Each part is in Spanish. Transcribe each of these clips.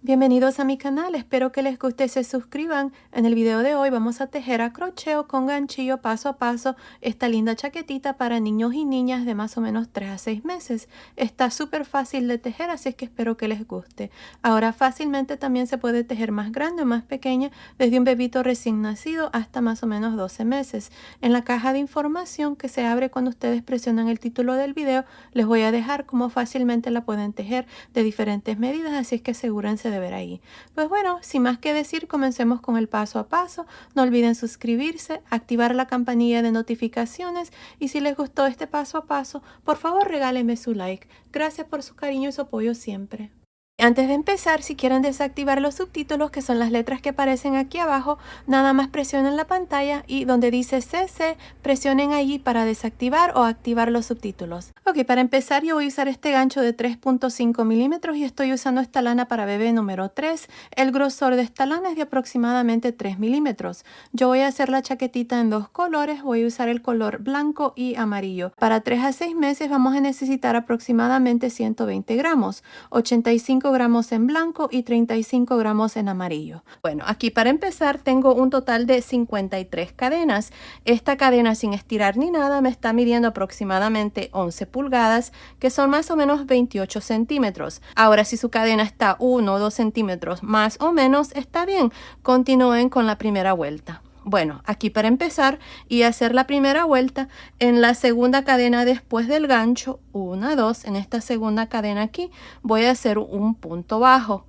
Bienvenidos a mi canal, espero que les guste y se suscriban. En el video de hoy vamos a tejer a crochet o con ganchillo paso a paso esta linda chaquetita para niños y niñas de más o menos 3 a 6 meses. Está súper fácil de tejer, así es que espero que les guste. Ahora fácilmente también se puede tejer más grande o más pequeña, desde un bebito recién nacido hasta más o menos 12 meses. En la caja de información que se abre cuando ustedes presionan el título del video, les voy a dejar cómo fácilmente la pueden tejer de diferentes medidas, así es que asegúrense de ver ahí. Pues bueno, sin más que decir, comencemos con el paso a paso. No olviden suscribirse, activar la campanilla de notificaciones y si les gustó este paso a paso, por favor regálenme su like. Gracias por su cariño y su apoyo siempre. Antes de empezar, si quieren desactivar los subtítulos, que son las letras que aparecen aquí abajo, nada más presionen la pantalla y donde dice CC, presionen allí para desactivar o activar los subtítulos. Ok, para empezar yo voy a usar este gancho de 3.5 milímetros y estoy usando esta lana para bebé número 3. El grosor de esta lana es de aproximadamente 3 milímetros. Yo voy a hacer la chaquetita en dos colores, voy a usar el color blanco y amarillo. Para 3 a 6 meses vamos a necesitar aproximadamente 120 gramos, 85 gramos en blanco y 35 gramos en amarillo. Bueno, aquí para empezar tengo un total de 53 cadenas. Esta cadena sin estirar ni nada me está midiendo aproximadamente 11 pulgadas, que son más o menos 28 centímetros. Ahora, si su cadena está 1 o 2 centímetros más o menos, está bien. Continúen con la primera vuelta. Bueno, aquí para empezar y hacer la primera vuelta, en la segunda cadena después del gancho, 1, 2, en esta segunda cadena aquí, voy a hacer un punto bajo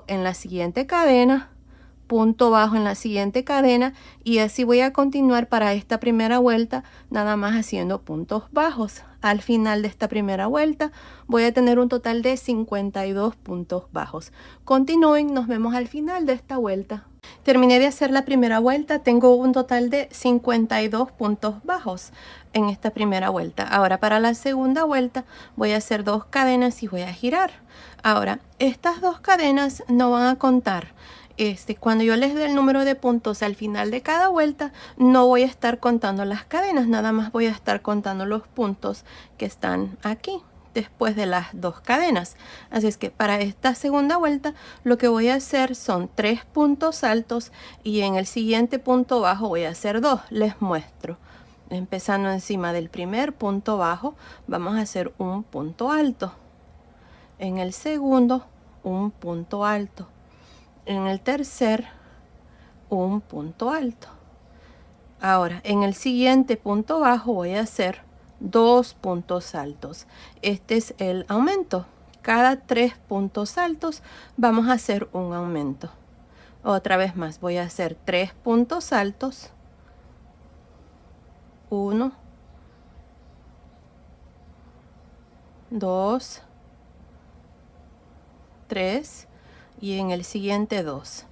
en la siguiente cadena, punto bajo en la siguiente cadena y así voy a continuar para esta primera vuelta, nada más haciendo puntos bajos. Al final de esta primera vuelta voy a tener un total de 52 puntos bajos. Continúen, nos vemos al final de esta vuelta. Terminé de hacer la primera vuelta, tengo un total de 52 puntos bajos en esta primera vuelta. Ahora para la segunda vuelta voy a hacer 2 cadenas y voy a girar. Ahora, estas 2 cadenas no van a contar. Cuando yo les dé el número de puntos al final de cada vuelta, no voy a estar contando las cadenas, nada más voy a estar contando los puntos que están aquí después de las 2 cadenas. Así es que para esta segunda vuelta lo que voy a hacer son 3 puntos altos y en el siguiente punto bajo voy a hacer 2. Les muestro. Empezando encima del primer punto bajo, vamos a hacer un punto alto. En el segundo, un punto alto. En el tercer, un punto alto. Ahora, en el siguiente punto bajo voy a hacer 2 puntos altos. Este es el aumento. Cada 3 puntos altos vamos a hacer un aumento. Otra vez más, voy a hacer 3 puntos altos. 1, 2, 3 y en el siguiente 2.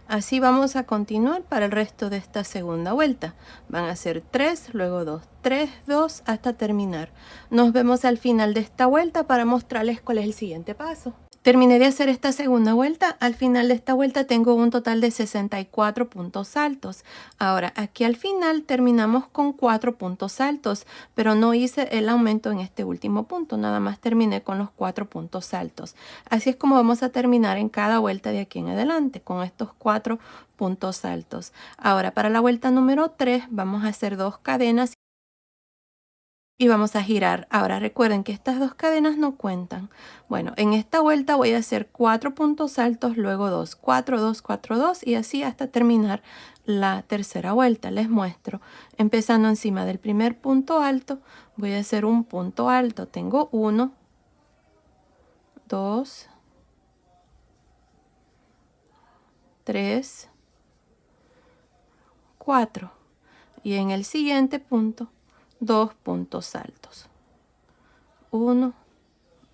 Así vamos a continuar para el resto de esta segunda vuelta. Van a ser 3, luego 2, 3, 2 hasta terminar. Nos vemos al final de esta vuelta para mostrarles cuál es el siguiente paso. Terminé de hacer esta segunda vuelta. Al final de esta vuelta tengo un total de 64 puntos altos. Ahora, aquí al final terminamos con 4 puntos altos, pero no hice el aumento en este último punto. Nada más terminé con los 4 puntos altos. Así es como vamos a terminar en cada vuelta de aquí en adelante, con estos 4 puntos altos. Ahora, para la vuelta número 3, vamos a hacer 2 cadenas. Y vamos a girar. Ahora recuerden que estas 2 cadenas no cuentan. Bueno, en esta vuelta voy a hacer 4 puntos altos, luego 2, 4, 2, 4, 2 y así hasta terminar la tercera vuelta. Les muestro. Empezando encima del primer punto alto, voy a hacer un punto alto. Tengo 1, 2, 3, 4 y en el siguiente punto 2 puntos altos, 1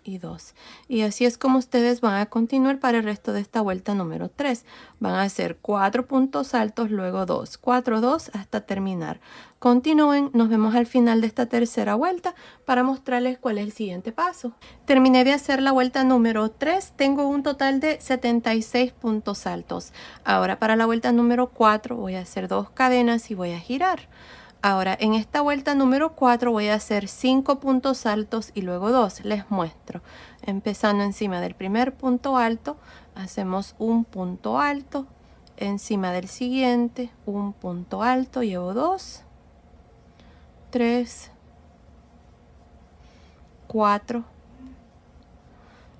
y 2. Y así es como ustedes van a continuar para el resto de esta vuelta número 3. Van a hacer 4 puntos altos, luego 2, 4, 2 hasta terminar. Continúen, nos vemos al final de esta tercera vuelta para mostrarles cuál es el siguiente paso. Terminé de hacer la vuelta número 3, tengo un total de 76 puntos altos. Ahora para la vuelta número 4 voy a hacer 2 cadenas y voy a girar. Ahora, en esta vuelta número 4 voy a hacer 5 puntos altos y luego 2. Les muestro. Empezando encima del primer punto alto, hacemos un punto alto. Encima del siguiente, un punto alto, llevo 2, 3, 4,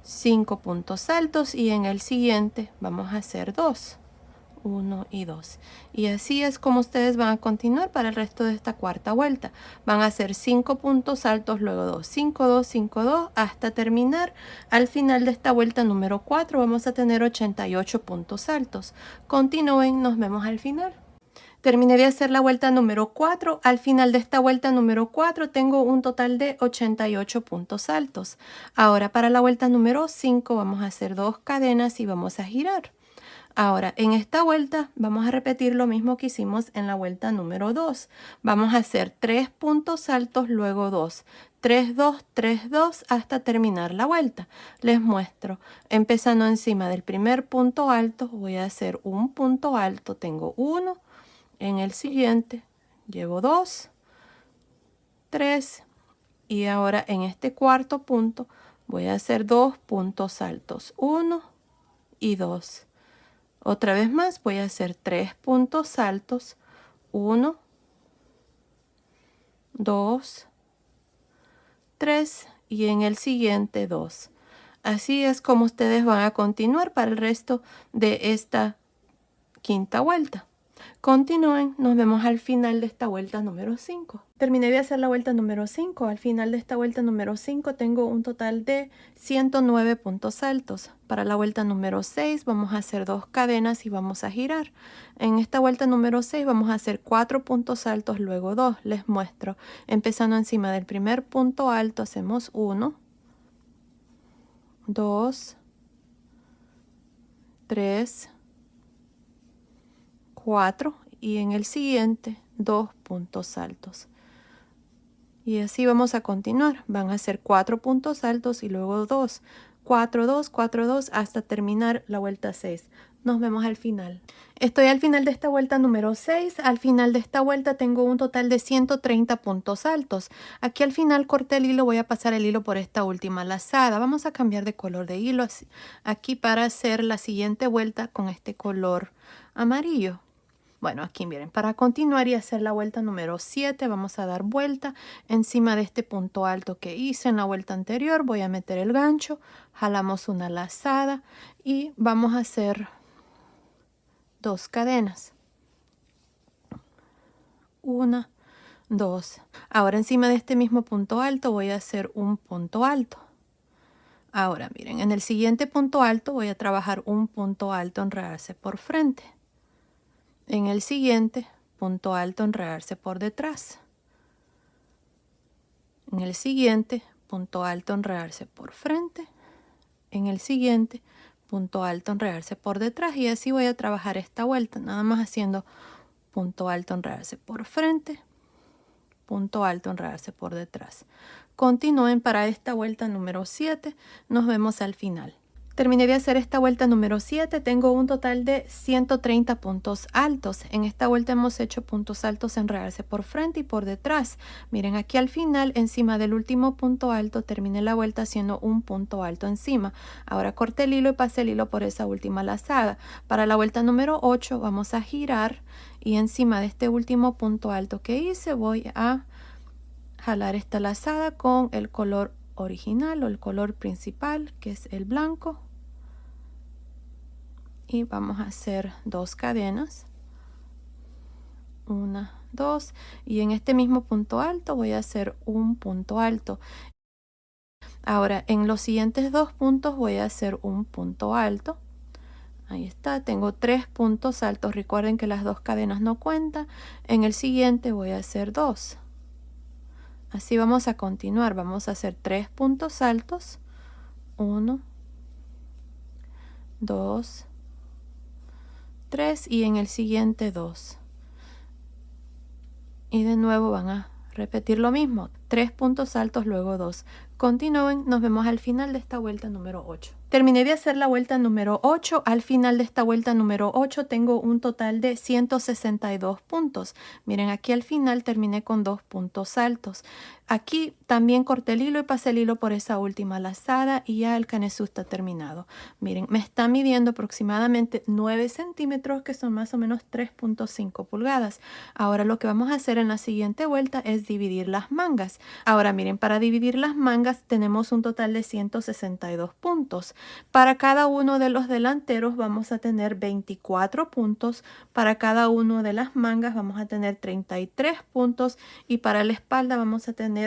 5 puntos altos y en el siguiente vamos a hacer 2. 1 y 2. Y así es como ustedes van a continuar para el resto de esta cuarta vuelta. Van a hacer 5 puntos altos, luego 2, 5, 2, 5, 2, hasta terminar. Al final de esta vuelta número 4 vamos a tener 88 puntos altos. Continúen, nos vemos al final. Terminé de hacer la vuelta número 4. Al final de esta vuelta número 4 tengo un total de 88 puntos altos. Ahora para la vuelta número 5 vamos a hacer 2 cadenas y vamos a girar. Ahora, en esta vuelta vamos a repetir lo mismo que hicimos en la vuelta número 2. Vamos a hacer 3 puntos altos, luego 2. 3, 2, 3, 2 hasta terminar la vuelta. Les muestro. Empezando encima del primer punto alto, voy a hacer un punto alto. Tengo 1. En el siguiente, llevo 2, 3. Y ahora en este cuarto punto, voy a hacer 2 puntos altos. 1 y 2. Otra vez más voy a hacer 3 puntos altos, 1, 2, 3 y en el siguiente 2. Así es como ustedes van a continuar para el resto de esta quinta vuelta. Continúen, nos vemos al final de esta vuelta número 5. Terminé de hacer la vuelta número 5. Al final de esta vuelta número 5 tengo un total de 109 puntos altos. Para la vuelta número 6 vamos a hacer 2 cadenas y vamos a girar. En esta vuelta número 6 vamos a hacer 4 puntos altos, luego 2. Les muestro. Empezando encima del primer punto alto hacemos 1, 2, 3, 4 y en el siguiente 2 puntos altos. Y así vamos a continuar. Van a ser 4 puntos altos y luego 2. 4, 2, 4, 2 hasta terminar la vuelta 6. Nos vemos al final. Estoy al final de esta vuelta número 6. Al final de esta vuelta tengo un total de 130 puntos altos. Aquí al final corté el hilo, voy a pasar el hilo por esta última lazada. Vamos a cambiar de color de hilo aquí para hacer la siguiente vuelta con este color amarillo. Bueno, aquí miren, para continuar y hacer la vuelta número 7, vamos a dar vuelta encima de este punto alto que hice en la vuelta anterior. Voy a meter el gancho, jalamos una lazada y vamos a hacer 2 cadenas. 1, 2. Ahora encima de este mismo punto alto voy a hacer un punto alto. Ahora miren, en el siguiente punto alto voy a trabajar un punto alto, enredarse por frente. En el siguiente, punto alto, enredarse por detrás. En el siguiente, punto alto, enredarse por frente. En el siguiente, punto alto, enredarse por detrás. Y así voy a trabajar esta vuelta, nada más haciendo punto alto, enredarse por frente, punto alto, enredarse por detrás. Continúen para esta vuelta número 7. Nos vemos al final. Terminé de hacer esta vuelta número 7, tengo un total de 130 puntos altos. En esta vuelta hemos hecho puntos altos, enredarse por frente y por detrás. Miren, aquí al final, encima del último punto alto, terminé la vuelta haciendo un punto alto encima. Ahora corté el hilo y pasé el hilo por esa última lazada. Para la vuelta número 8 vamos a girar y encima de este último punto alto que hice voy a jalar esta lazada con el color original o el color principal, que es el blanco. Y vamos a hacer 2 cadenas, 1, 2 y en este mismo punto alto voy a hacer un punto alto. Ahora en los siguientes 2 puntos voy a hacer un punto alto. Ahí está, tengo 3 puntos altos. Recuerden que las 2 cadenas no cuentan. En el siguiente voy a hacer 2. Así vamos a continuar. Vamos a hacer 3 puntos altos, 1, 2, 3 y en el siguiente 2. Y de nuevo van a repetir lo mismo. 3 puntos altos, luego 2. Continúen, nos vemos al final de esta vuelta número 8. Terminé de hacer la vuelta número 8. Al final de esta vuelta número 8 tengo un total de 162 puntos. Miren, aquí al final terminé con 2 puntos altos. Aquí también corté el hilo y pasé el hilo por esa última lazada y ya el canesú está terminado. Miren, me está midiendo aproximadamente 9 centímetros, que son más o menos 3.5 pulgadas. Ahora lo que vamos a hacer en la siguiente vuelta es dividir las mangas. Ahora miren, para dividir las mangas tenemos un total de 162 puntos. Para cada uno de los delanteros vamos a tener 24 puntos. Para cada uno de las mangas vamos a tener 33 puntos. Y para la espalda vamos a tener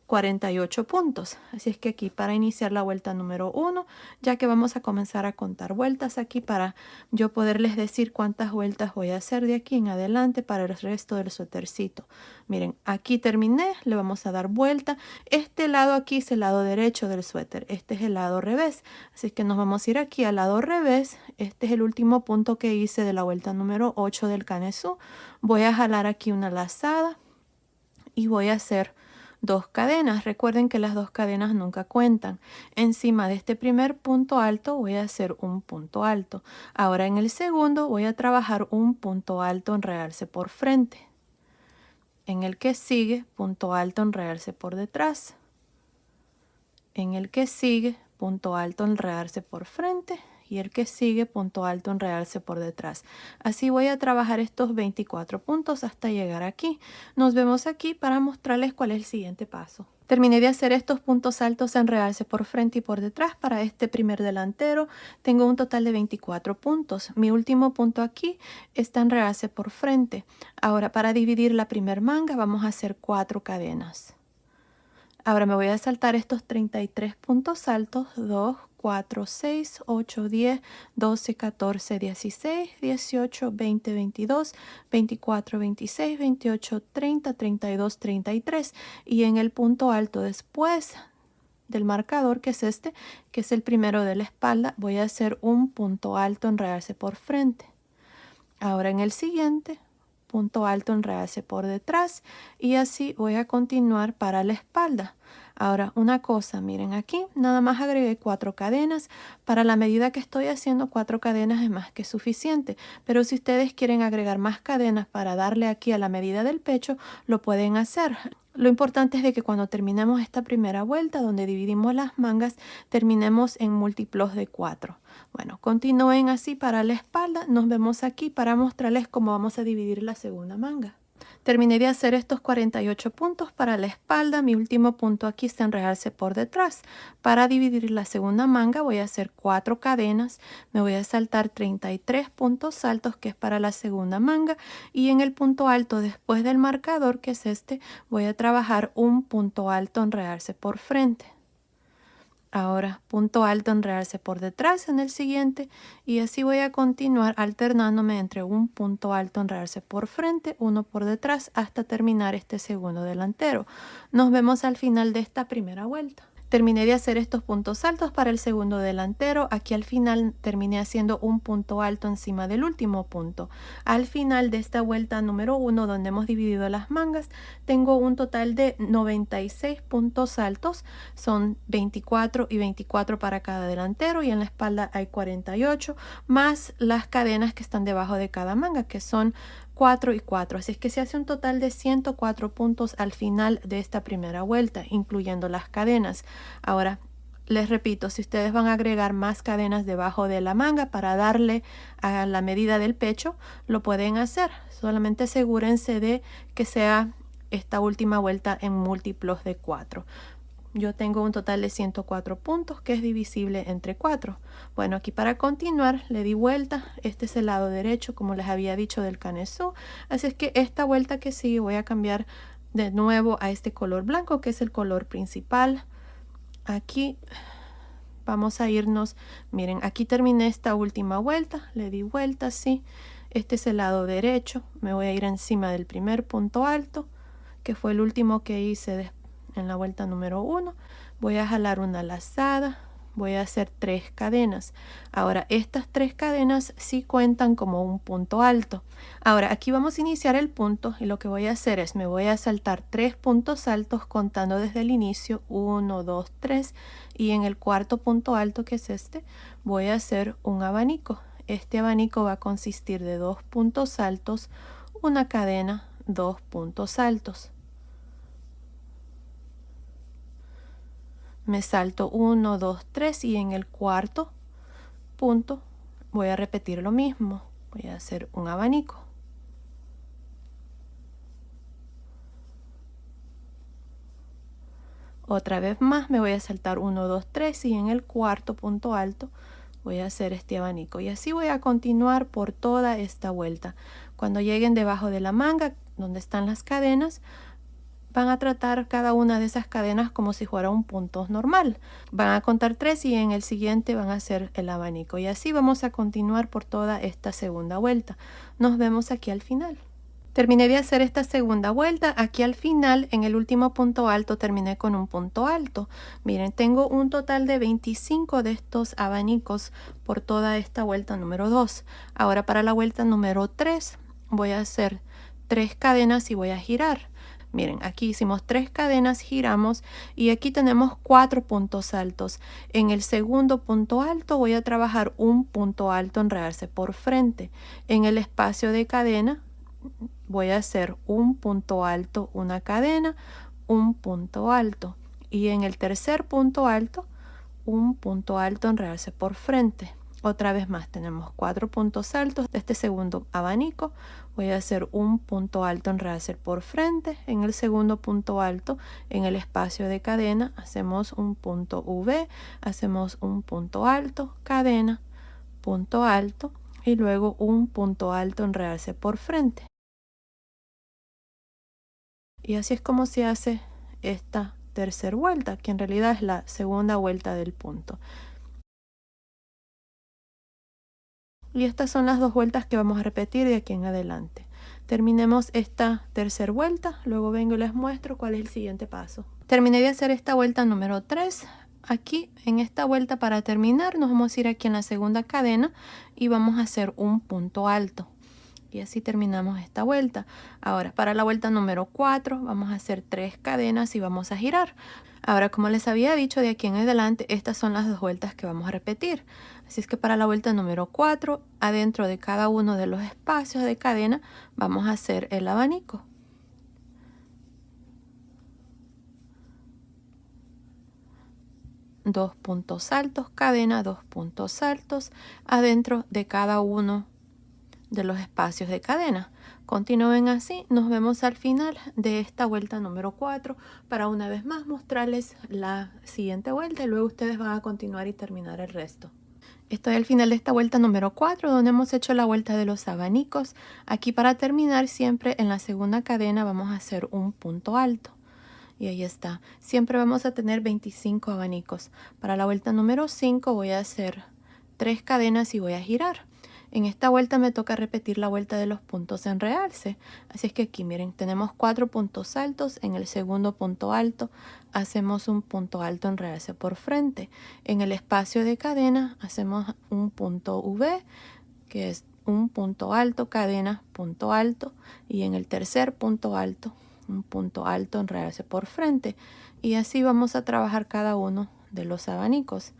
48 puntos. Así es que aquí para iniciar la vuelta número 1, ya que vamos a comenzar a contar vueltas aquí para yo poderles decir cuántas vueltas voy a hacer de aquí en adelante para el resto del suétercito. Miren, aquí terminé, le vamos a dar vuelta. Este lado aquí es el lado derecho del suéter, este es el lado revés. Así que nos vamos a ir aquí al lado revés. Este es el último punto que hice de la vuelta número 8 del canesú. Voy a jalar aquí una lazada y voy a hacer 2 cadenas. Recuerden que las 2 cadenas nunca cuentan. Encima de este primer punto alto voy a hacer un punto alto. Ahora en el segundo voy a trabajar un punto alto en realce por frente. En el que sigue, punto alto en realce por detrás. En el que sigue, punto alto en realce por frente. Y el que sigue, punto alto en realce por detrás. Así voy a trabajar estos 24 puntos hasta llegar aquí. Nos vemos aquí para mostrarles cuál es el siguiente paso. Terminé de hacer estos puntos altos en realce por frente y por detrás para este primer delantero. Tengo un total de 24 puntos. Mi último punto aquí está en realce por frente. Ahora para dividir la primer manga vamos a hacer 4 cadenas. Ahora me voy a saltar estos 33 puntos altos, 2, 4, 6, 8, 10, 12, 14, 16, 18, 20, 22, 24, 26, 28, 30, 32, 33. Y en el punto alto después del marcador, que es este, que es el primero de la espalda, voy a hacer un punto alto en realce por frente. Ahora en el siguiente, punto alto en realce por detrás y así voy a continuar para la espalda. Ahora una cosa, miren aquí, nada más agregué 4 cadenas. Para la medida que estoy haciendo, 4 cadenas es más que suficiente, pero si ustedes quieren agregar más cadenas para darle aquí a la medida del pecho, lo pueden hacer. Lo importante es de que cuando terminemos esta primera vuelta donde dividimos las mangas, terminemos en múltiplos de 4. Bueno, continúen así para la espalda. Nos vemos aquí para mostrarles cómo vamos a dividir la segunda manga. Terminé de hacer estos 48 puntos para la espalda. Mi último punto aquí está en realce por detrás. Para dividir la segunda manga voy a hacer 4 cadenas. Me voy a saltar 33 puntos altos, que es para la segunda manga. Y en el punto alto después del marcador, que es este, voy a trabajar un punto alto en realce por frente. Ahora punto alto en realce por detrás en el siguiente y así voy a continuar alternándome entre un punto alto en realce por frente, uno por detrás hasta terminar este segundo delantero. Nos vemos al final de esta primera vuelta. Terminé de hacer estos puntos altos para el segundo delantero. Aquí al final terminé haciendo un punto alto encima del último punto. Al final de esta vuelta número 1, donde hemos dividido las mangas, tengo un total de 96 puntos altos. Son 24 y 24 para cada delantero y en la espalda hay 48, más las cadenas que están debajo de cada manga, que son 4 y 4, así es que se hace un total de 104 puntos al final de esta primera vuelta, incluyendo las cadenas. Ahora, les repito, si ustedes van a agregar más cadenas debajo de la manga para darle a la medida del pecho, lo pueden hacer. Solamente asegúrense de que sea esta última vuelta en múltiplos de 4. Yo tengo un total de 104 puntos que es divisible entre 4. Bueno, aquí para continuar le di vuelta. Este es el lado derecho, como les había dicho, del canesú. Así es que esta vuelta que sigue voy a cambiar de nuevo a este color blanco, que es el color principal. Aquí vamos a irnos. Miren, aquí terminé esta última vuelta. Le di vuelta así. Este es el lado derecho. Me voy a ir encima del primer punto alto, que fue el último que hice después. En la vuelta número 1 voy a jalar una lazada, voy a hacer 3 cadenas. Ahora estas 3 cadenas sí cuentan como un punto alto. Ahora aquí vamos a iniciar el punto y lo que voy a hacer es me voy a saltar 3 puntos altos contando desde el inicio, 1, 2, 3, y en el cuarto punto alto, que es este, voy a hacer un abanico. Este abanico va a consistir de 2 puntos altos, una cadena, 2 puntos altos. Me salto 1, 2, 3 y en el cuarto punto voy a repetir lo mismo. Voy a hacer un abanico. Otra vez más me voy a saltar 1, 2, 3 y en el cuarto punto alto voy a hacer este abanico. Y así voy a continuar por toda esta vuelta. Cuando lleguen debajo de la manga, donde están las cadenas, van a tratar cada una de esas cadenas como si fuera un punto normal. Van a contar 3 y en el siguiente van a hacer el abanico. Y así vamos a continuar por toda esta segunda vuelta. Nos vemos aquí al final. Terminé de hacer esta segunda vuelta. Aquí al final, en el último punto alto, terminé con un punto alto. Miren, tengo un total de 25 de estos abanicos por toda esta vuelta número 2. Ahora para la vuelta número 3 voy a hacer 3 cadenas y voy a girar. Miren, aquí hicimos 3 cadenas, giramos y aquí tenemos 4 puntos altos. En el segundo punto alto voy a trabajar un punto alto, enredarse por frente. En el espacio de cadena voy a hacer un punto alto, una cadena, un punto alto. Y en el tercer punto alto, un punto alto, enredarse por frente. Otra vez más tenemos 4 puntos altos de este segundo abanico. Voy a hacer un punto alto, enredarse por frente. En el segundo punto alto, en el espacio de cadena, hacemos un punto V, hacemos un punto alto, cadena, punto alto y luego un punto alto, enredarse por frente. Y así es como se hace esta tercera vuelta, que en realidad es la segunda vuelta del punto. Y estas son las 2 vueltas que vamos a repetir de aquí en adelante. Terminemos esta tercera vuelta, luego vengo y les muestro cuál es el siguiente paso. Terminé de hacer esta vuelta número 3. Aquí en esta vuelta, para terminar, nos vamos a ir aquí en la segunda cadena y vamos a hacer un punto alto. Y así terminamos esta vuelta. Ahora para la vuelta número 4 vamos a hacer 3 cadenas y vamos a girar. Ahora, como les había dicho, de aquí en adelante estas son las 2 vueltas que vamos a repetir. Así es que para la vuelta número 4, adentro de cada uno de los espacios de cadena vamos a hacer el abanico. Dos puntos altos, cadena, 2 puntos altos adentro de cada uno de los espacios de cadena. Continúen así, nos vemos al final de esta vuelta número 4 para una vez más mostrarles la siguiente vuelta y luego ustedes van a continuar y terminar el resto. Estoy al final de esta vuelta número 4 donde hemos hecho la vuelta de los abanicos. Aquí para terminar siempre en la segunda cadena vamos a hacer un punto alto. Y ahí está. Siempre vamos a tener 25 abanicos. Para la vuelta número 5 voy a hacer 3 cadenas y voy a girar. En esta vuelta me toca repetir la vuelta de los puntos en realce. Así es que aquí miren, tenemos 4 puntos altos. En el segundo punto alto hacemos un punto alto en realce por frente. En el espacio de cadena hacemos un punto V, que es un punto alto, cadena, punto alto. Y en el tercer punto alto, un punto alto, enredarse por frente. Y así vamos a trabajar cada uno de los abanicos.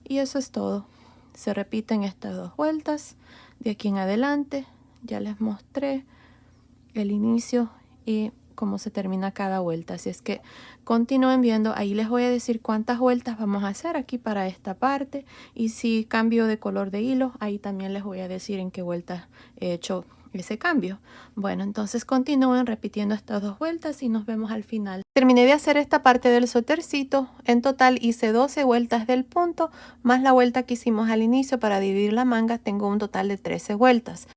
Y eso es todo. Se repiten estas 2 vueltas. De aquí en adelante ya les mostré el inicio y cómo se termina cada vuelta. Así es que continúen viendo. Ahí les voy a decir cuántas vueltas vamos a hacer aquí para esta parte. Y si cambio de color de hilo, ahí también les voy a decir en qué vueltas he hecho ese cambio. Bueno, entonces continúen repitiendo estas 2 vueltas y nos vemos al final. Terminé de hacer esta parte del suétercito. En total hice 12 vueltas del punto más la vuelta que hicimos al inicio para dividir la manga. Tengo un total de 13 vueltas.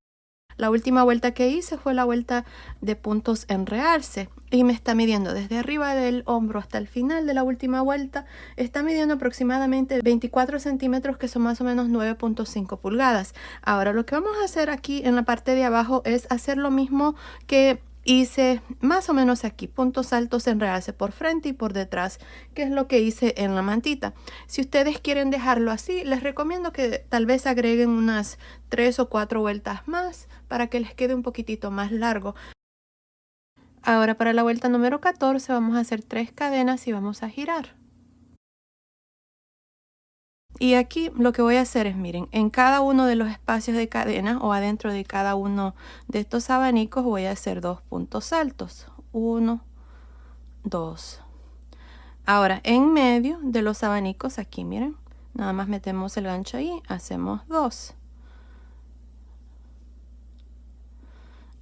La última vuelta que hice fue la vuelta de puntos en realce y me está midiendo desde arriba del hombro hasta el final de la última vuelta. Está midiendo aproximadamente 24 centímetros, que son más o menos 9.5 pulgadas. Ahora lo que vamos a hacer aquí en la parte de abajo es hacer lo mismo que Hice más o menos aquí puntos altos en realce por frente y por detrás, que es lo que hice en la mantita. Si ustedes quieren dejarlo así, les recomiendo que tal vez agreguen unas 3 o 4 vueltas más para que les quede un poquitito más largo. Ahora para la vuelta número 14 vamos a hacer 3 cadenas y vamos a girar. Y aquí lo que voy a hacer es, miren, en cada uno de los espacios de cadena o adentro de cada uno de estos abanicos voy a hacer 2 puntos altos. 1, 2. Ahora, en medio de los abanicos, aquí miren, nada más metemos el gancho ahí, hacemos 2.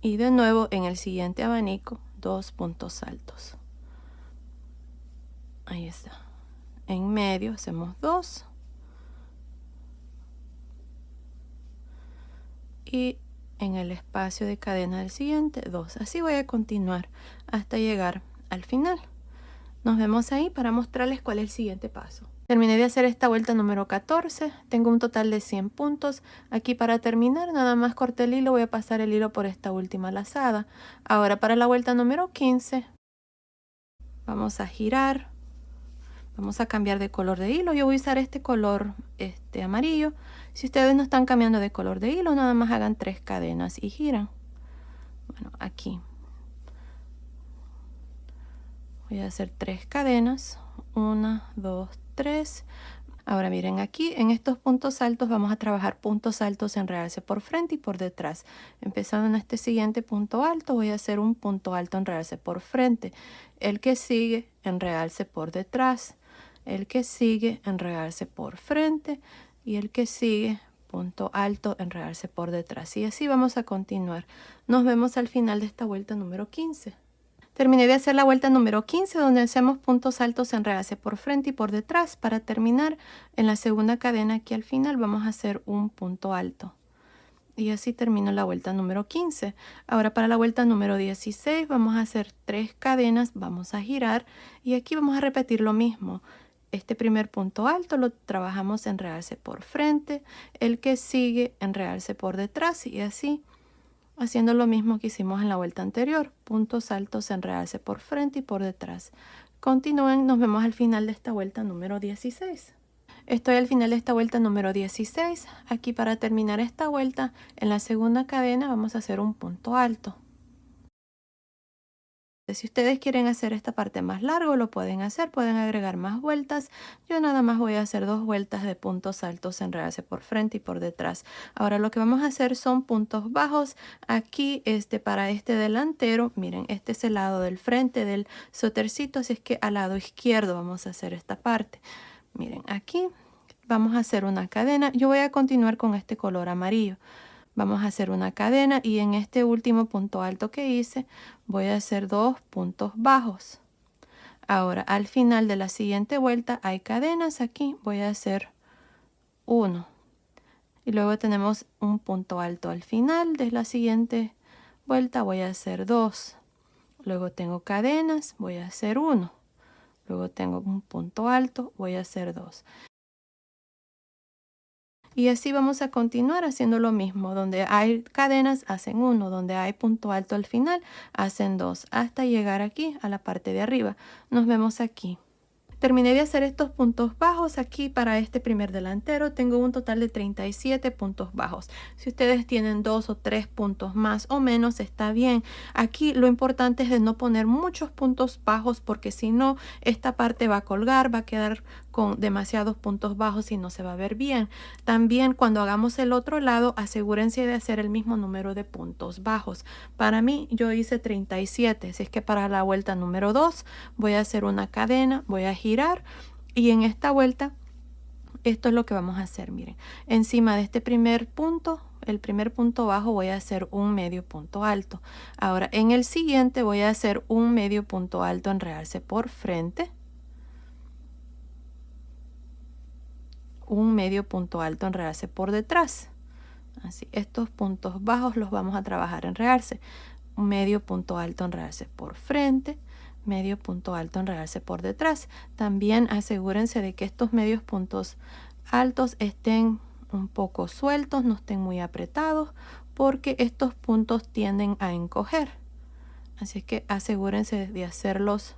Y de nuevo en el siguiente abanico, 2 puntos altos. Ahí está. En medio hacemos 2. Y en el espacio de cadena del siguiente, 2. Así voy a continuar hasta llegar al final. Nos vemos ahí para mostrarles cuál es el siguiente paso. Terminé de hacer esta vuelta número 14, tengo un total de 100 puntos. Aquí para terminar nada más corté el hilo, voy a pasar el hilo por esta última lazada. Ahora para la vuelta número 15 vamos a girar, vamos a cambiar de color de hilo. Yo voy a usar este color amarillo. Si ustedes no están cambiando de color de hilo, nada más hagan 3 cadenas y giran. Bueno, aquí voy a hacer 3 cadenas, 1, 2, 3. Ahora miren, aquí en estos puntos altos vamos a trabajar puntos altos en realce por frente y por detrás. Empezando en este siguiente punto alto voy a hacer un punto alto en realce por frente, el que sigue en realce por detrás, el que sigue en realce por frente y el que sigue punto alto en realce por detrás. Y así vamos a continuar. Nos vemos al final de esta vuelta número 15. Terminé de hacer la vuelta número 15 donde hacemos puntos altos en realce por frente y por detrás. Para terminar en la segunda cadena aquí al final vamos a hacer un punto alto. Y así termino la vuelta número 15. Ahora para la vuelta número 16 vamos a hacer 3 cadenas, vamos a girar y aquí vamos a repetir lo mismo. Este primer punto alto lo trabajamos en realce por frente, el que sigue en realce por detrás y así haciendo lo mismo que hicimos en la vuelta anterior, puntos altos en realce por frente y por detrás. Continúen, nos vemos al final de esta vuelta número 16. Estoy al final de esta vuelta número 16. Aquí para terminar esta vuelta, en la segunda cadena vamos a hacer un punto alto. Si ustedes quieren hacer esta parte más largo, lo pueden hacer, pueden agregar más vueltas. Yo nada más voy a hacer 2 vueltas de puntos altos en realce por frente y por detrás. Ahora lo que vamos a hacer son puntos bajos. Aquí para este delantero, miren, este es el lado del frente del suétercito, así es que al lado izquierdo vamos a hacer esta parte. Miren, aquí vamos a hacer una cadena. Yo voy a continuar con este color amarillo. Vamos a hacer una cadena y en este último punto alto que hice voy a hacer 2 puntos bajos. Ahora al final de la siguiente vuelta hay cadenas, aquí voy a hacer 1 y luego tenemos un punto alto al final de la siguiente vuelta, voy a hacer 2, luego tengo cadenas, voy a hacer 1, luego tengo un punto alto, voy a hacer 2. Y así vamos a continuar haciendo lo mismo. Donde hay cadenas hacen 1, donde hay punto alto al final hacen 2, hasta llegar aquí a la parte de arriba. Nos vemos aquí. Terminé de hacer estos puntos bajos aquí para este primer delantero. Tengo un total de 37 puntos bajos. Si ustedes tienen 2 o 3 puntos más o menos, está bien. Aquí lo importante es de no poner muchos puntos bajos porque si no, esta parte va a colgar, va a quedar con demasiados puntos bajos y no se va a ver bien. También cuando hagamos el otro lado, asegúrense de hacer el mismo número de puntos bajos. Para mí, yo hice 37, así es que para la vuelta número 2 voy a hacer una cadena, voy a girar y en esta vuelta esto es lo que vamos a hacer. Miren, encima de este primer punto, el primer punto bajo, voy a hacer un medio punto alto. Ahora en el siguiente voy a hacer un medio punto alto en realce por frente, un medio punto alto en realce por detrás. Así, estos puntos bajos los vamos a trabajar en realce. Un medio punto alto en realce por frente, medio punto alto en realce por detrás. También asegúrense de que estos medios puntos altos estén un poco sueltos, no estén muy apretados, porque estos puntos tienden a encoger. Así es que asegúrense de hacerlos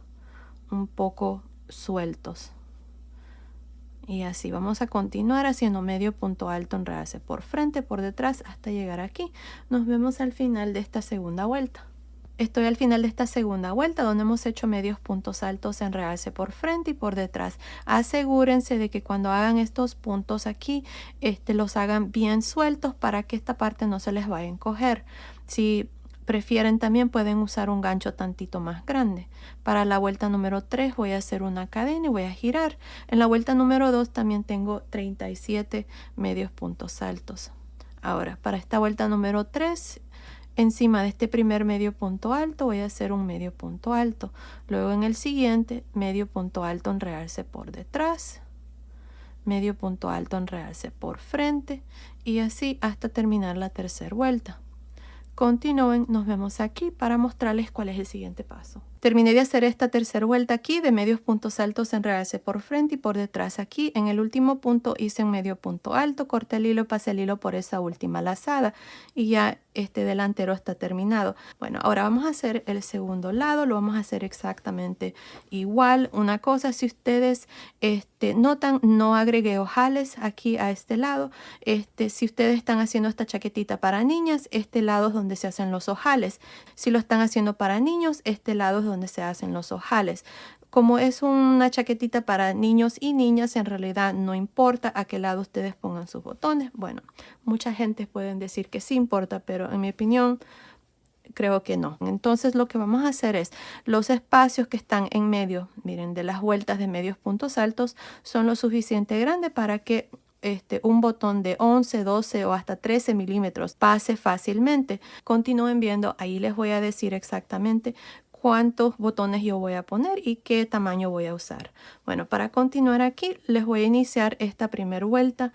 un poco sueltos. Y así vamos a continuar haciendo medio punto alto, enredarse por frente, por detrás, hasta llegar aquí. Nos vemos al final de esta segunda vuelta. Estoy al final de esta segunda vuelta donde hemos hecho medios puntos altos, enredarse por frente y por detrás. Asegúrense de que cuando hagan estos puntos aquí, los hagan bien sueltos para que esta parte no se les vaya a encoger. Si prefieren también pueden usar un gancho tantito más grande. Para la vuelta número 3 voy a hacer una cadena y voy a girar. En la vuelta número 2 también tengo 37 medios puntos altos. Ahora, para esta vuelta número 3, encima de este primer medio punto alto voy a hacer un medio punto alto. Luego en el siguiente, medio punto alto, enredarse por detrás. Medio punto alto, enredarse por frente. Y así hasta terminar la tercera vuelta. Continúen, nos vemos aquí para mostrarles cuál es el siguiente paso. Terminé de hacer esta tercera vuelta aquí de medios puntos altos, enredarse por frente y por detrás. Aquí en el último punto hice un medio punto alto, corté el hilo, pasé el hilo por esa última lazada y ya este delantero está terminado. Bueno, ahora vamos a hacer el segundo lado, lo vamos a hacer exactamente igual. Una cosa, si ustedes notan, no agregué ojales aquí a este lado. Si ustedes están haciendo esta chaquetita para niñas, este lado es donde se hacen los ojales. Si lo están haciendo para niños, este lado es donde se hacen los ojales. Como es una chaquetita para niños y niñas, en realidad no importa a qué lado ustedes pongan sus botones. Bueno, mucha gente pueden decir que sí importa, pero en mi opinión creo que no. Entonces lo que vamos a hacer es los espacios que están en medio, miren, de las vueltas de medios puntos altos son lo suficiente grande para que un botón de 11, 12 o hasta 13 milímetros pase fácilmente. Continúen viendo, ahí les voy a decir exactamente cuántos botones yo voy a poner y qué tamaño voy a usar. Bueno, para continuar aquí les voy a iniciar esta primera vuelta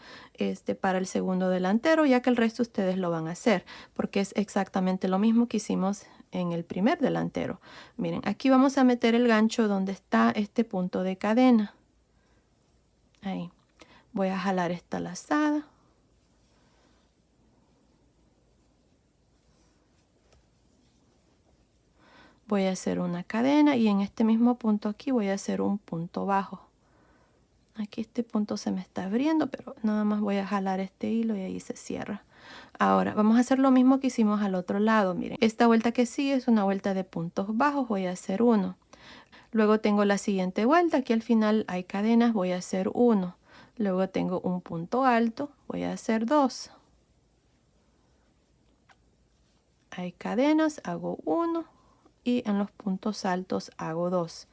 para el segundo delantero, ya que el resto ustedes lo van a hacer, porque es exactamente lo mismo que hicimos en el primer delantero. Miren, aquí vamos a meter el gancho donde está este punto de cadena. Ahí. Voy a jalar esta lazada. Voy a hacer una cadena y en este mismo punto aquí voy a hacer un punto bajo. Aquí este punto se me está abriendo, pero nada más voy a jalar este hilo y ahí se cierra. Ahora vamos a hacer lo mismo que hicimos al otro lado. Miren, esta vuelta que sigue es una vuelta de puntos bajos, voy a hacer uno. Luego tengo la siguiente vuelta, aquí al final hay cadenas, voy a hacer uno. Luego tengo un punto alto, voy a hacer dos. Hay cadenas, hago uno y en los puntos altos hago dos.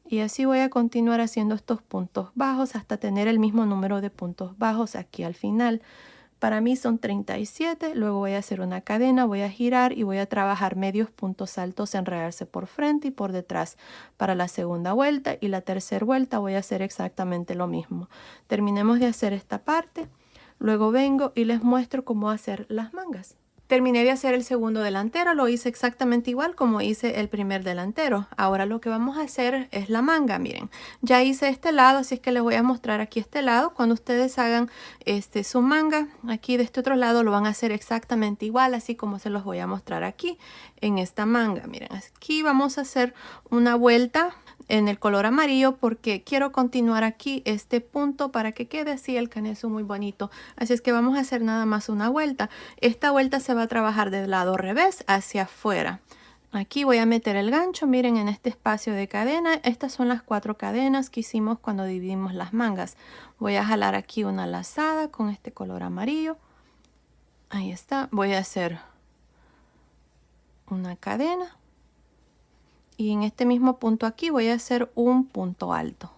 Y así voy a continuar haciendo estos puntos bajos hasta tener el mismo número de puntos bajos aquí al final. Para mí son 37, luego voy a hacer una cadena, voy a girar y voy a trabajar medios puntos altos, enredarse por frente y por detrás para la segunda vuelta, y la tercera vuelta voy a hacer exactamente lo mismo. Terminemos de hacer esta parte, luego vengo y les muestro cómo hacer las mangas. Terminé de hacer el segundo delantero, lo hice exactamente igual como hice el primer delantero. Ahora lo que vamos a hacer es la manga, miren. Ya hice este lado, así es que les voy a mostrar aquí este lado. Cuando ustedes hagan su manga, aquí de este otro lado lo van a hacer exactamente igual, así como se los voy a mostrar aquí en esta manga. Miren, aquí vamos a hacer una vuelta en el color amarillo porque quiero continuar aquí este punto para que quede así el canezo muy bonito. Así es que vamos a hacer nada más una vuelta. Esta vuelta se va a trabajar del lado revés hacia afuera. Aquí voy a meter el gancho, miren, en este espacio de cadena. Estas son las 4 cadenas que hicimos cuando dividimos las mangas. Voy a jalar aquí una lazada con este color amarillo. Ahí está. Voy a hacer una cadena. Y en este mismo punto aquí voy a hacer un punto alto.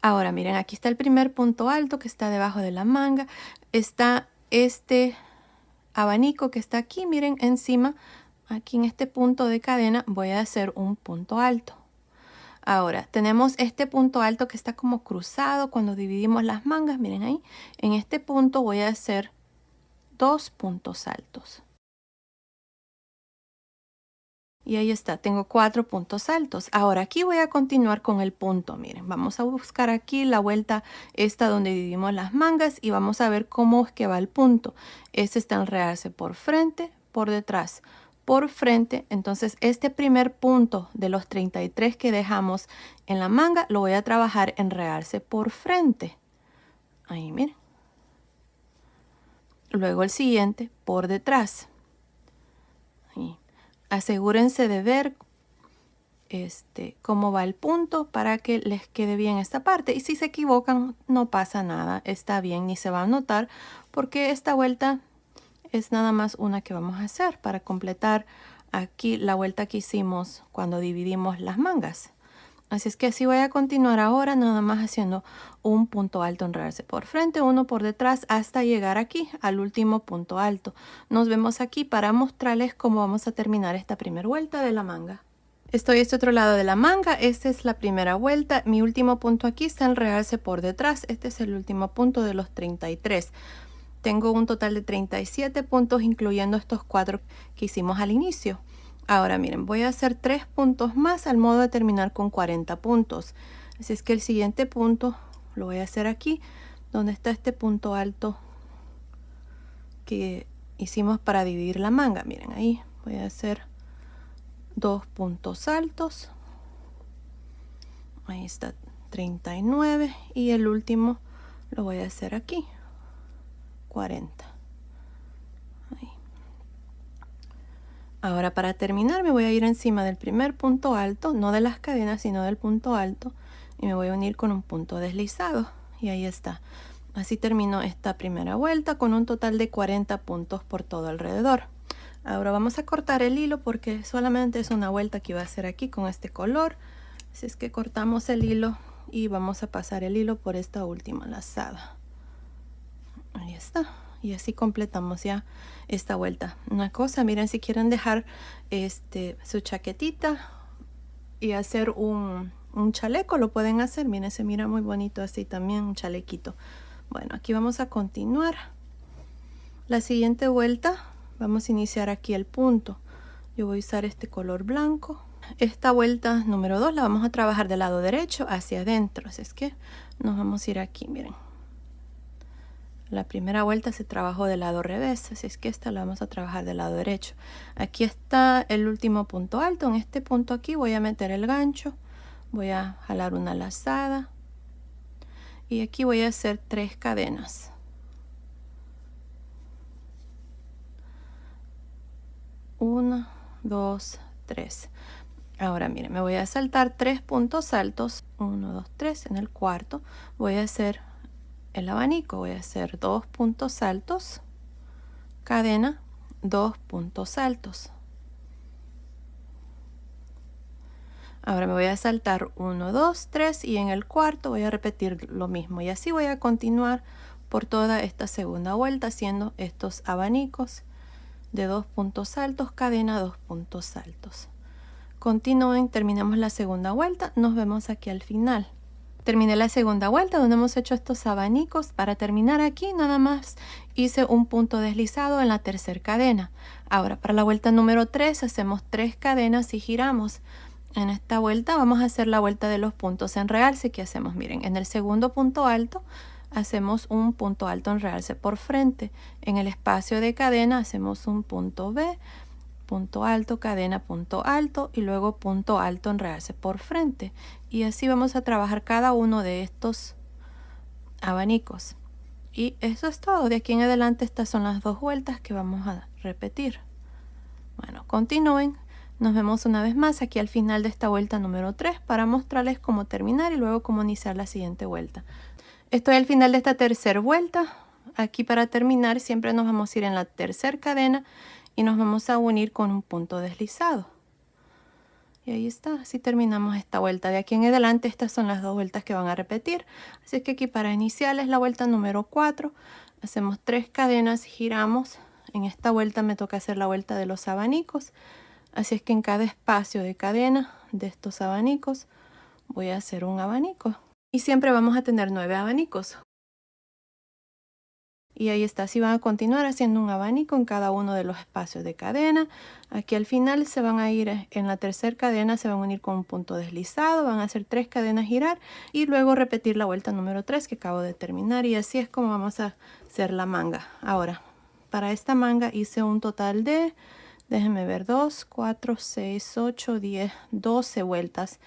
Ahora miren, aquí está el primer punto alto que está debajo de la manga. Está este abanico que está aquí, miren, encima. Aquí en este punto de cadena voy a hacer un punto alto. Ahora tenemos este punto alto que está como cruzado cuando dividimos las mangas. Miren ahí. En este punto voy a hacer 2 puntos altos. Y ahí está, tengo 4 puntos altos. Ahora aquí voy a continuar con el punto. Miren, vamos a buscar aquí la vuelta esta donde dividimos las mangas y vamos a ver cómo es que va el punto. Este está en realce por frente, por detrás, por frente. Entonces este primer punto de los 33 que dejamos en la manga lo voy a trabajar en realce por frente. Ahí miren. Luego el siguiente por detrás. Ahí. Asegúrense de ver cómo va el punto para que les quede bien esta parte, y si se equivocan no pasa nada, está bien, ni se va a notar porque esta vuelta es nada más una que vamos a hacer para completar aquí la vuelta que hicimos cuando dividimos las mangas. Así es que así voy a continuar ahora, nada más haciendo un punto alto en realce por frente, uno por detrás, hasta llegar aquí al último punto alto. Nos vemos aquí para mostrarles cómo vamos a terminar esta primera vuelta de la manga. Estoy a este otro lado de la manga, esta es la primera vuelta, mi último punto aquí está en realce por detrás, este es el último punto de los 33. Tengo un total de 37 puntos incluyendo estos 4 que hicimos al inicio. Ahora miren, voy a hacer 3 puntos más al modo de terminar con 40 puntos. Así es que el siguiente punto lo voy a hacer aquí, donde está este punto alto que hicimos para dividir la manga. Miren, ahí voy a hacer 2 puntos altos. Ahí está 39 y el último lo voy a hacer aquí, 40. Ahí. Ahora para terminar me voy a ir encima del primer punto alto, no de las cadenas sino del punto alto, y me voy a unir con un punto deslizado y ahí está. Así termino esta primera vuelta con un total de 40 puntos por todo alrededor. Ahora vamos a cortar el hilo porque solamente es una vuelta que iba a hacer aquí con este color. Así es que cortamos el hilo y vamos a pasar el hilo por esta última lazada. Ahí está. Y así completamos ya esta vuelta. Una cosa, miren, si quieren dejar su chaquetita y hacer un chaleco, lo pueden hacer. Miren, se mira muy bonito así también, un chalequito. Bueno, aquí vamos a continuar. La siguiente vuelta vamos a iniciar aquí el punto. Yo voy a usar este color blanco. Esta vuelta número 2 la vamos a trabajar del lado derecho hacia adentro. Así es que nos vamos a ir aquí, miren. La primera vuelta se trabajó del lado revés, así es que esta la vamos a trabajar del lado derecho. Aquí está el último punto alto. En este punto aquí voy a meter el gancho. Voy a jalar una lazada. Y aquí voy a hacer 3 cadenas. 1, 2, 3. Ahora miren, me voy a saltar 3 puntos altos, 1, 2, 3. En el cuarto voy a hacer el abanico, voy a hacer 2 puntos altos, cadena, 2 puntos altos. Ahora me voy a saltar 1, 2, 3 y en el cuarto voy a repetir lo mismo, y así voy a continuar por toda esta segunda vuelta haciendo estos abanicos de 2 puntos altos, cadena, 2 puntos altos. Continúen, terminamos la segunda vuelta, nos vemos aquí al final. Terminé la segunda vuelta donde hemos hecho estos abanicos. Para terminar aquí nada más hice un punto deslizado en la tercera cadena. Ahora para la vuelta número 3 hacemos 3 cadenas y giramos. En esta vuelta vamos a hacer la vuelta de los puntos en realce que hacemos. Miren, en el segundo punto alto hacemos un punto alto en realce por frente. En el espacio de cadena hacemos un punto B, punto alto, cadena, punto alto y luego punto alto en realce por frente, y así vamos a trabajar cada uno de estos abanicos. Y eso es todo. De aquí en adelante estas son las 2 vueltas que vamos a repetir. Bueno, continúen, nos vemos una vez más aquí al final de esta vuelta número 3 para mostrarles cómo terminar y luego cómo iniciar la siguiente vuelta. Estoy al final de esta tercera vuelta. Aquí para terminar siempre nos vamos a ir en la tercera cadena y nos vamos a unir con un punto deslizado. Y ahí está, así terminamos esta vuelta. De aquí en adelante estas son las 2 vueltas que van a repetir. Así que aquí para iniciar es la vuelta número 4. Hacemos 3 cadenas, giramos. En esta vuelta me toca hacer la vuelta de los abanicos. Así es que en cada espacio de cadena de estos abanicos voy a hacer un abanico. Y siempre vamos a tener 9 abanicos. Y ahí está, así van a continuar haciendo un abanico en cada uno de los espacios de cadena. Aquí al final se van a ir, en la tercera cadena se van a unir con un punto deslizado, van a hacer 3 cadenas girar y luego repetir la vuelta número 3 que acabo de terminar. Y así es como vamos a hacer la manga. Ahora, para esta manga hice un total de, déjenme ver, 2, 4, 6, 8, 10, 12 vueltas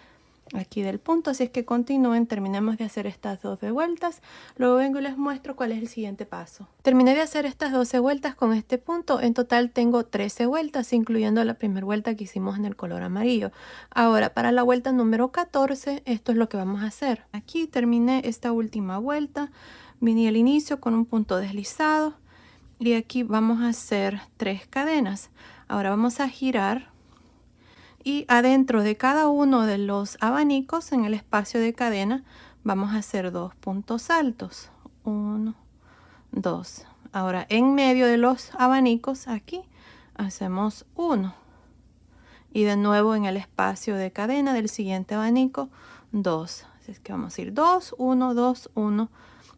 aquí del punto, así es que continúen, terminemos de hacer estas 12 vueltas, luego vengo y les muestro cuál es el siguiente paso. Terminé de hacer estas 12 vueltas con este punto, en total tengo 13 vueltas, incluyendo la primera vuelta que hicimos en el color amarillo. Ahora, para la vuelta número 14, esto es lo que vamos a hacer. Aquí terminé esta última vuelta, vine al inicio con un punto deslizado, y aquí vamos a hacer 3 cadenas. Ahora vamos a girar. Y adentro de cada uno de los abanicos, en el espacio de cadena, vamos a hacer 2 puntos altos. 1, 2. Ahora, en medio de los abanicos, aquí, hacemos 1. Y de nuevo en el espacio de cadena del siguiente abanico, 2. Así es que vamos a ir 2, 1, 2, 1.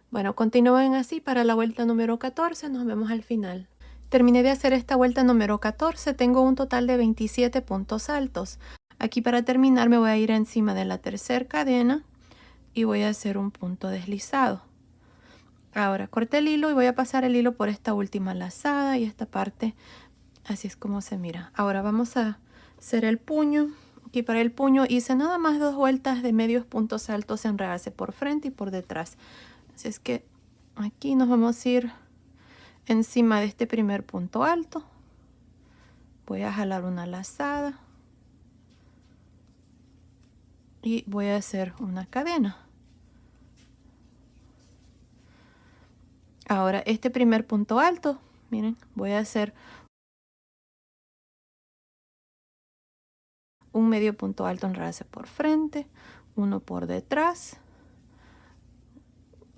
Bueno, continúen así para la vuelta número 14. Nos vemos al final. Terminé de hacer esta vuelta número 14, tengo un total de 27 puntos altos. Aquí para terminar me voy a ir encima de la tercera cadena y voy a hacer un punto deslizado. Ahora corté el hilo y voy a pasar el hilo por esta última lazada y esta parte, así es como se mira. Ahora vamos a hacer el puño. Aquí para el puño hice nada más 2 vueltas de medios puntos altos, enredarse por frente y por detrás. Así es que aquí nos vamos a ir encima de este primer punto alto. Voy a jalar una lazada y voy a hacer una cadena. Ahora este primer punto alto, miren, voy a hacer un medio punto alto, enredarse por frente, uno por detrás,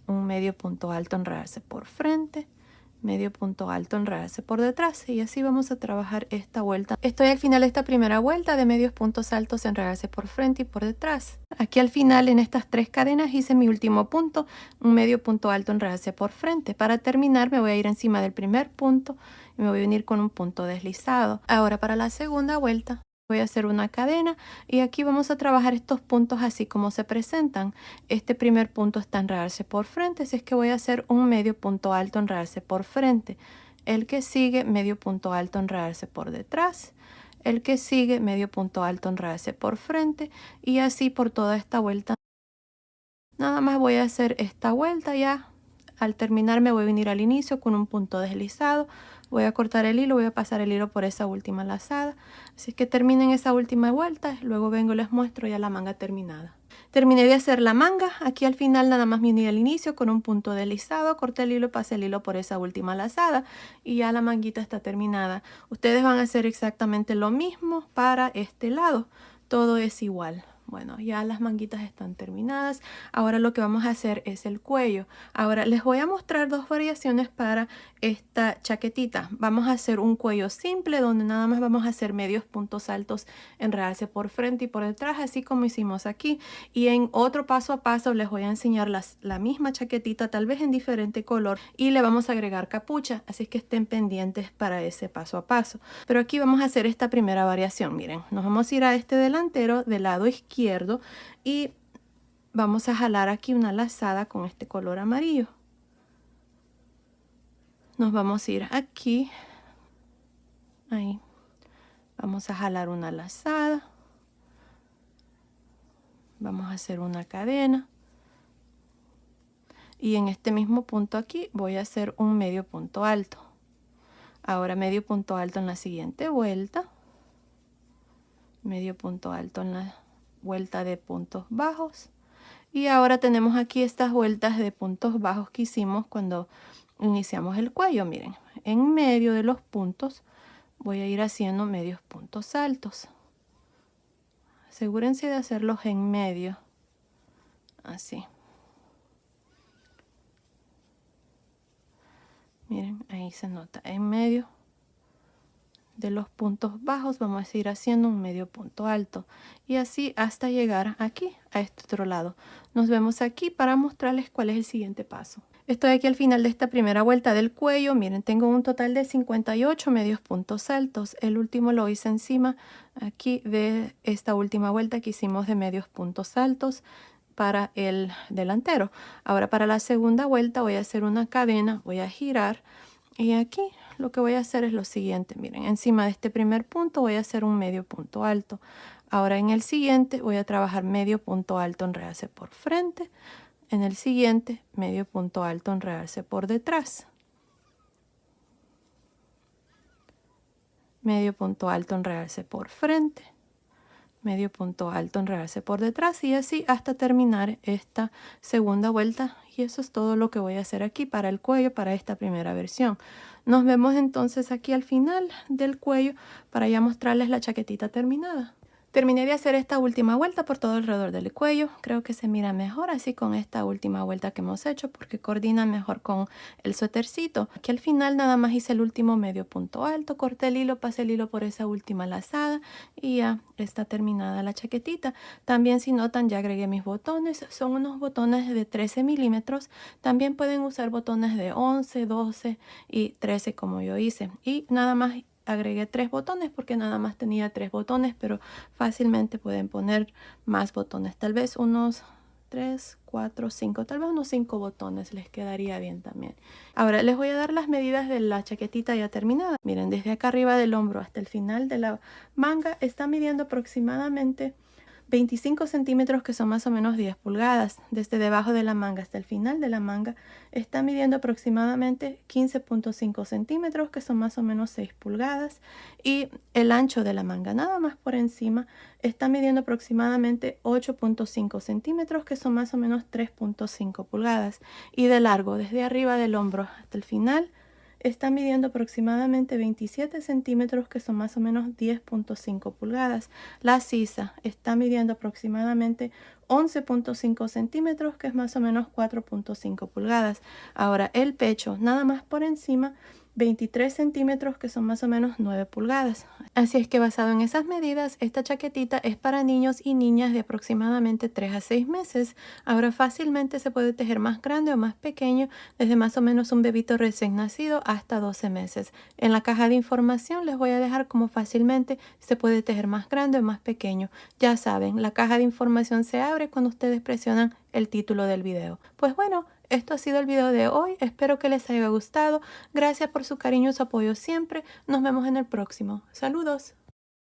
un medio punto alto, enredarse por frente, medio punto alto, enredarse por detrás, y así vamos a trabajar esta vuelta. Estoy al final de esta primera vuelta de medios puntos altos, enredarse por frente y por detrás. Aquí al final, en estas 3 cadenas, hice mi último punto, un medio punto alto, enredarse por frente. Para terminar me voy a ir encima del primer punto y me voy a unir con un punto deslizado. Ahora para la segunda vuelta voy a hacer una cadena y aquí vamos a trabajar estos puntos así como se presentan. Este primer punto está enredarse por frente, así es que voy a hacer un medio punto alto, enredarse por frente. El que sigue, medio punto alto, enredarse por detrás. El que sigue, medio punto alto, enredarse por frente, y así por toda esta vuelta. Nada más voy a hacer esta vuelta ya. Al terminar me voy a venir al inicio con un punto deslizado. Voy a cortar el hilo, voy a pasar el hilo por esa última lazada. Así que terminen esa última vuelta, luego vengo y les muestro ya la manga terminada. Terminé de hacer la manga, aquí al final nada más me uní al inicio con un punto deslizado, corté el hilo y pasé el hilo por esa última lazada y ya la manguita está terminada. Ustedes van a hacer exactamente lo mismo para este lado, todo es igual. Bueno, ya las manguitas están terminadas. Ahora lo que vamos a hacer es el cuello. Ahora les voy a mostrar 2 variaciones para esta chaquetita. Vamos a hacer un cuello simple donde nada más vamos a hacer medios puntos altos, enredarse por frente y por detrás, así como hicimos aquí. Y en otro paso a paso les voy a enseñar la misma chaquetita, tal vez en diferente color, y le vamos a agregar capucha, así que estén pendientes para ese paso a paso. Pero aquí vamos a hacer esta primera variación. Miren, nos vamos a ir a este delantero del lado izquierdo y vamos a jalar aquí una lazada con este color amarillo. Nos vamos a ir aquí, ahí, vamos a jalar una lazada, vamos a hacer una cadena y en este mismo punto aquí voy a hacer un medio punto alto. Ahora medio punto alto en la siguiente vuelta, medio punto alto en la vuelta de puntos bajos, y ahora tenemos aquí estas vueltas de puntos bajos que hicimos cuando iniciamos el cuello. Miren, en medio de los puntos voy a ir haciendo medios puntos altos. Asegúrense de hacerlos en medio, así. Miren, ahí se nota en medio de los puntos bajos vamos a ir haciendo un medio punto alto y así hasta llegar aquí a este otro lado. Nos vemos aquí para mostrarles cuál es el siguiente paso. Estoy aquí al final de esta primera vuelta del cuello. Miren, tengo un total de 58 medios puntos altos. El último lo hice encima aquí de esta última vuelta que hicimos de medios puntos altos para el delantero. Ahora para la segunda vuelta voy a hacer una cadena, voy a girar y aquí lo que voy a hacer es lo siguiente. Miren, encima de este primer punto voy a hacer un medio punto alto. Ahora en el siguiente voy a trabajar medio punto alto, enredarse por frente. En el siguiente, medio punto alto, enredarse por detrás. Medio punto alto, enredarse por frente. Medio punto alto, enredarse por detrás y así hasta terminar esta segunda vuelta. Y eso es todo lo que voy a hacer aquí para el cuello, para esta primera versión. Nos vemos entonces aquí al final del cuello para ya mostrarles la chaquetita terminada. Terminé de hacer esta última vuelta por todo alrededor del cuello. Creo que se mira mejor así con esta última vuelta que hemos hecho porque coordina mejor con el suétercito. Aquí al final nada más hice el último medio punto alto, corté el hilo, pasé el hilo por esa última lazada y ya está terminada la chaquetita. También si notan ya agregué mis botones. Son unos botones de 13 milímetros. También pueden usar botones de 11, 12 y 13 como yo hice. Y nada más agregué 3 botones porque nada más tenía 3 botones, pero fácilmente pueden poner más botones, tal vez unos 3, 4, 5, tal vez unos 5 botones les quedaría bien también. Ahora les voy a dar las medidas de la chaquetita ya terminada. Miren, desde acá arriba del hombro hasta el final de la manga está midiendo aproximadamente 25 centímetros, que son más o menos 10 pulgadas. Desde debajo de la manga hasta el final de la manga está midiendo aproximadamente 15.5 centímetros, que son más o menos 6 pulgadas. Y el ancho de la manga, nada más por encima, está midiendo aproximadamente 8.5 centímetros, que son más o menos 3.5 pulgadas. Y de largo, desde arriba del hombro hasta el final, está midiendo aproximadamente 27 centímetros, que son más o menos 10.5 pulgadas. La sisa está midiendo aproximadamente 11.5 centímetros, que es más o menos 4.5 pulgadas. Ahora el pecho, nada más por encima, 23 centímetros, que son más o menos 9 pulgadas. Así es que basado en esas medidas, esta chaquetita es para niños y niñas de aproximadamente 3 a 6 meses. Ahora fácilmente se puede tejer más grande o más pequeño, desde más o menos un bebito recién nacido hasta 12 meses. En la caja de información les voy a dejar cómo fácilmente se puede tejer más grande o más pequeño. Ya saben, la caja de información se abre cuando ustedes presionan el título del video. Pues bueno, esto ha sido el video de hoy. Espero que les haya gustado. Gracias por su cariño y su apoyo siempre. Nos vemos en el próximo. Saludos.